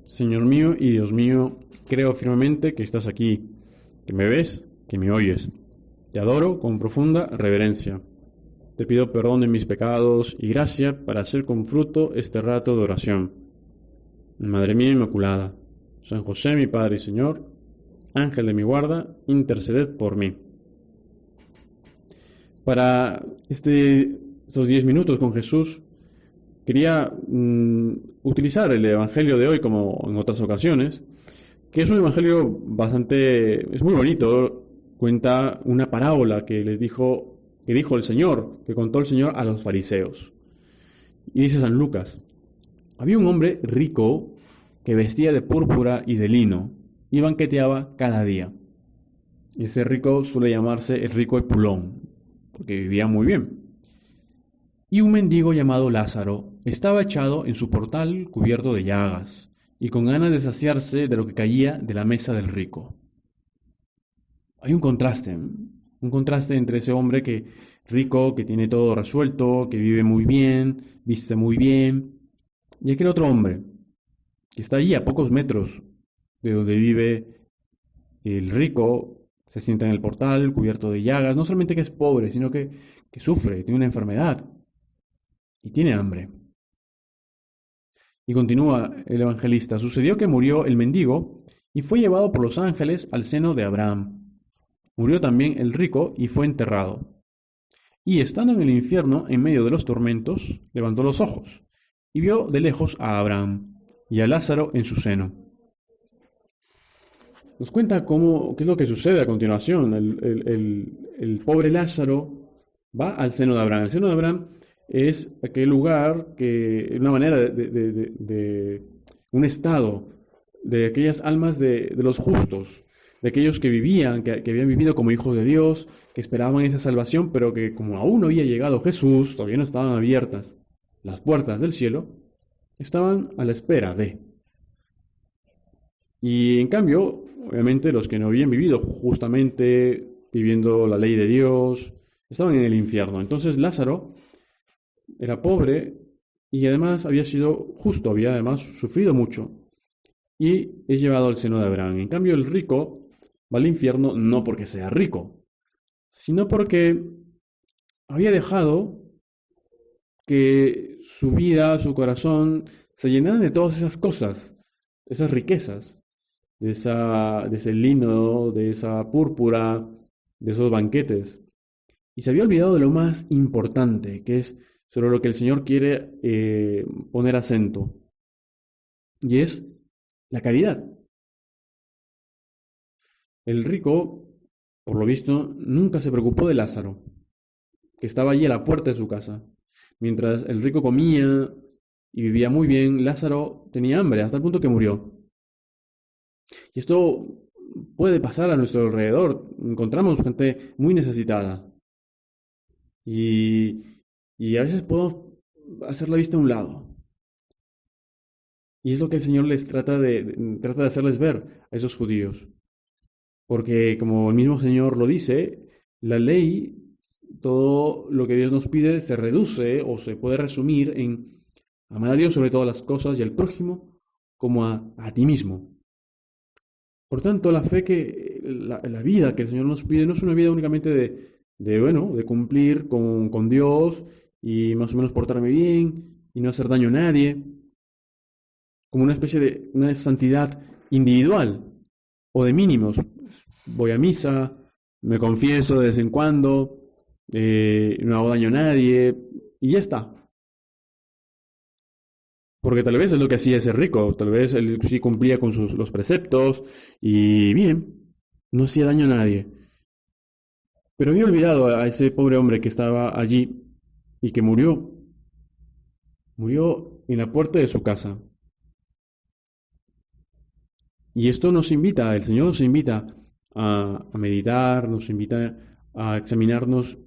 Señor mío y Dios mío, creo firmemente que estás aquí, que me ves, que me oyes. Te adoro con profunda reverencia. Te pido perdón de mis pecados y gracia para hacer con fruto este rato de oración. Madre mía Inmaculada, San José mi Padre y Señor, Ángel de mi guarda, interceded por mí. Para estos 10 minutos con Jesús, quería utilizar el Evangelio de hoy como en otras ocasiones, que es un Evangelio es muy bonito, cuenta una parábola que dijo el Señor, que contó el Señor a los fariseos. Y dice San Lucas: había un hombre rico que vestía de púrpura y de lino y banqueteaba cada día. Y ese rico suele llamarse el rico Epulón, porque vivía muy bien. Y un mendigo llamado Lázaro estaba echado en su portal cubierto de llagas y con ganas de saciarse de lo que caía de la mesa del rico. Hay un contraste entre ese hombre rico, que tiene todo resuelto, que vive muy bien, viste muy bien, y aquel otro hombre que está allí a pocos metros de donde vive el rico, se sienta en el portal cubierto de llagas, no solamente que es pobre, sino que sufre, tiene una enfermedad y tiene hambre. Y continúa el evangelista: sucedió que murió el mendigo y fue llevado por los ángeles al seno de Abraham. Murió también el rico y fue enterrado. Y estando en el infierno, en medio de los tormentos, levantó los ojos y vio de lejos a Abraham y a Lázaro en su seno. Nos cuenta qué es lo que sucede a continuación. El pobre Lázaro va al seno de Abraham. El seno de Abraham es aquel lugar una manera un estado de aquellas almas de los justos, de aquellos que vivían, que habían vivido como hijos de Dios, que esperaban esa salvación, pero que como aún no había llegado Jesús, todavía no estaban abiertas las puertas del cielo, estaban a la espera de. Y en cambio, obviamente los que no habían vivido justamente, viviendo la ley de Dios, estaban en el infierno. Entonces Lázaro era pobre y además había sido justo, había además sufrido mucho y es llevado al seno de Abraham. En cambio el rico va al infierno no porque sea rico, sino porque había dejado que su vida, su corazón, se llenaran de todas esas cosas, esas riquezas, de ese lino, de esa púrpura, de esos banquetes. Y se había olvidado de lo más importante, que es sobre lo que el Señor quiere poner acento, y es la caridad. El rico, por lo visto, nunca se preocupó de Lázaro, que estaba allí a la puerta de su casa. Mientras el rico comía y vivía muy bien, Lázaro tenía hambre, hasta el punto que murió. Y esto puede pasar a nuestro alrededor. Encontramos gente muy necesitada. Y, y a veces podemos hacer la vista a un lado. Y es lo que el Señor trata de hacerles ver a esos judíos. Porque como el mismo Señor lo dice, la ley, todo lo que Dios nos pide se reduce o se puede resumir en amar a Dios sobre todas las cosas y al prójimo como a ti mismo. Por tanto, la vida que el Señor nos pide no es una vida únicamente de cumplir con Dios y más o menos portarme bien y no hacer daño a nadie, como una especie de una santidad individual o de mínimos. Voy a misa, me confieso de vez en cuando, no hago daño a nadie y ya está. Porque tal vez es lo que hacía ese rico, tal vez él sí cumplía con los preceptos y bien, no hacía daño a nadie. Pero había olvidado a ese pobre hombre que estaba allí y que murió. Murió en la puerta de su casa. Y esto el Señor nos invita a meditar, nos invita a examinarnos: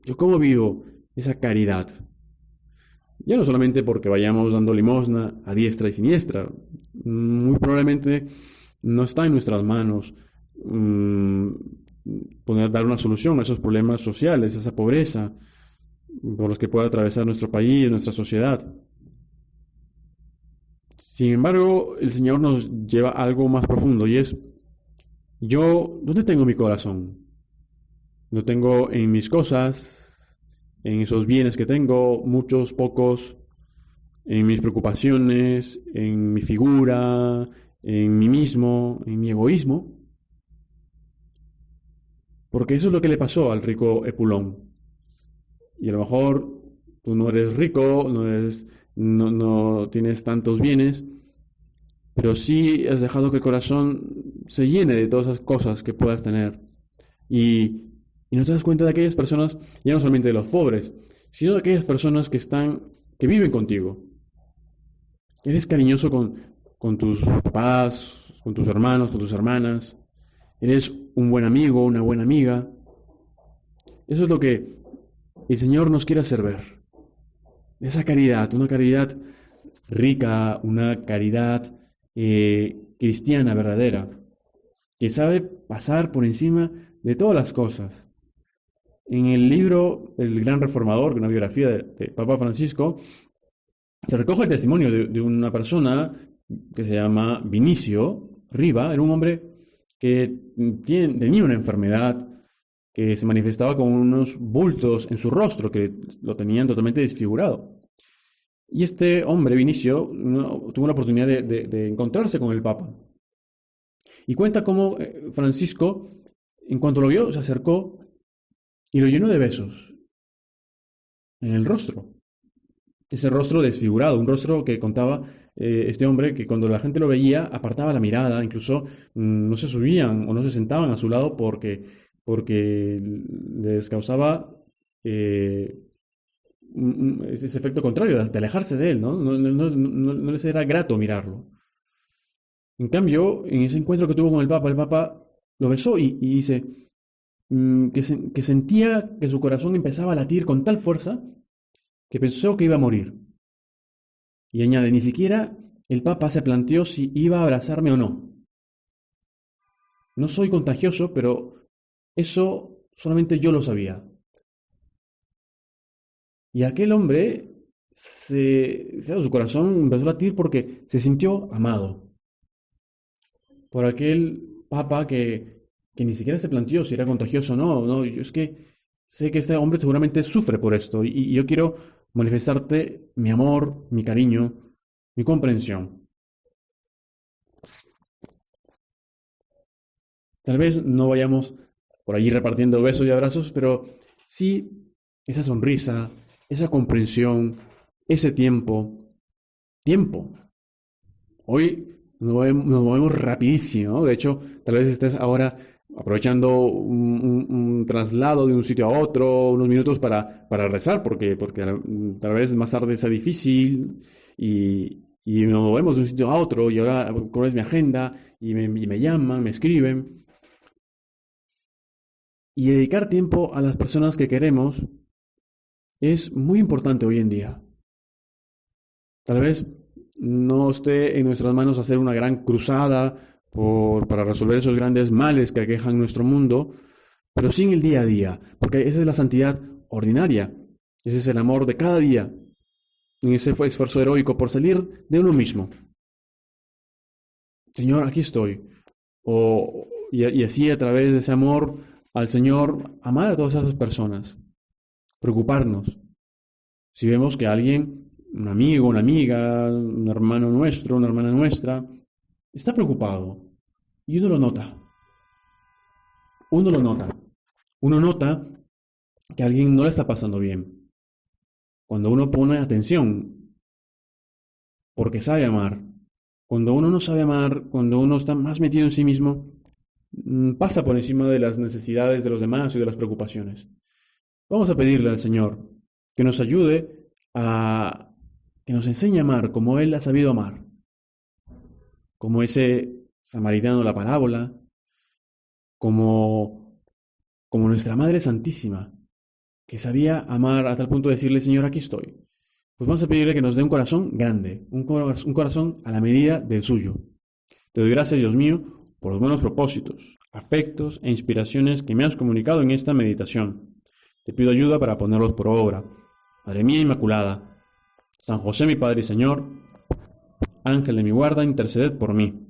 ¿yo cómo vivo esa caridad? Ya no solamente porque vayamos dando limosna a diestra y siniestra, muy probablemente no está en nuestras manos dar una solución a esos problemas sociales, a esa pobreza por los que puede atravesar nuestro país, nuestra sociedad. Sin embargo, el Señor nos lleva a algo más profundo y es, yo, ¿dónde tengo mi corazón? Lo tengo en mis cosas, en esos bienes que tengo, muchos, pocos, en mis preocupaciones, en mi figura, en mí mismo, en mi egoísmo, porque eso es lo que le pasó al rico Epulón. Y a lo mejor tú no eres rico, no tienes tantos bienes, pero sí has dejado que el corazón se llene de todas esas cosas que puedas tener. Y, y no te das cuenta de aquellas personas, ya no solamente de los pobres, sino de aquellas personas que viven contigo. Eres cariñoso con tus papás, con tus hermanos, con tus hermanas. Eres un buen amigo, una buena amiga. Eso es lo que el Señor nos quiere hacer ver. Esa caridad, una caridad rica, una caridad cristiana verdadera, que sabe pasar por encima de todas las cosas. En el libro El Gran Reformador, una biografía de Papa Francisco, se recoge el testimonio de una persona que se llama Vinicio Riva. Era un hombre que tenía una enfermedad que se manifestaba con unos bultos en su rostro que lo tenían totalmente desfigurado. Y este hombre, Vinicio, tuvo la oportunidad de encontrarse con el Papa. Y cuenta cómo Francisco, en cuanto lo vio, se acercó y lo llenó de besos en el rostro. Ese rostro desfigurado, un rostro que contaba este hombre que cuando la gente lo veía apartaba la mirada, incluso no se subían o no se sentaban a su lado porque les causaba eh, ese efecto contrario, de alejarse de él, ¿no? No les era grato mirarlo. En cambio, en ese encuentro que tuvo con el Papa lo besó y dice que sentía que su corazón empezaba a latir con tal fuerza que pensó que iba a morir. Y añade, ni siquiera el Papa se planteó si iba a abrazarme o no. No soy contagioso, pero eso solamente yo lo sabía. Y aquel hombre, claro, su corazón empezó a latir porque se sintió amado por aquel Papa que ni siquiera se planteó si era contagioso o no. No, yo es que sé que este hombre seguramente sufre por esto y yo quiero manifestarte mi amor, mi cariño, mi comprensión. Tal vez no vayamos por allí repartiendo besos y abrazos, pero sí esa sonrisa, esa comprensión, ese tiempo. Hoy nos movemos rapidísimo, ¿no? De hecho, tal vez estés ahora aprovechando un traslado de un sitio a otro, unos minutos para rezar, porque tal vez más tarde sea difícil y nos movemos de un sitio a otro y ahora cuál es mi agenda y me llaman, me escriben. Y dedicar tiempo a las personas que queremos es muy importante hoy en día. Tal vez no esté en nuestras manos hacer una gran cruzada para resolver esos grandes males que aquejan nuestro mundo, pero sí en el día a día, porque esa es la santidad ordinaria, ese es el amor de cada día, en ese esfuerzo heroico por salir de uno mismo. Señor, aquí estoy. Y así a través de ese amor al Señor, amar a todas esas personas, preocuparnos. Si vemos que alguien, un amigo, una amiga, un hermano nuestro, una hermana nuestra, está preocupado y uno lo nota, uno lo nota, uno nota que a alguien no le está pasando bien. Cuando uno pone atención, porque sabe amar, cuando uno no sabe amar, cuando uno está más metido en sí mismo, pasa por encima de las necesidades de los demás y de las preocupaciones. Vamos a pedirle al Señor que nos ayude a que nos enseñe a amar como Él ha sabido amar, como ese samaritano de la parábola, como nuestra Madre Santísima, que sabía amar a tal punto de decirle, Señor, aquí estoy. Pues vamos a pedirle que nos dé un corazón grande, un corazón a la medida del suyo. Te doy gracias, Dios mío, por los buenos propósitos, afectos e inspiraciones que me has comunicado en esta meditación. Te pido ayuda para ponerlos por obra. Madre mía Inmaculada, San José mi Padre y Señor, Ángel de mi guarda, interceded por mí.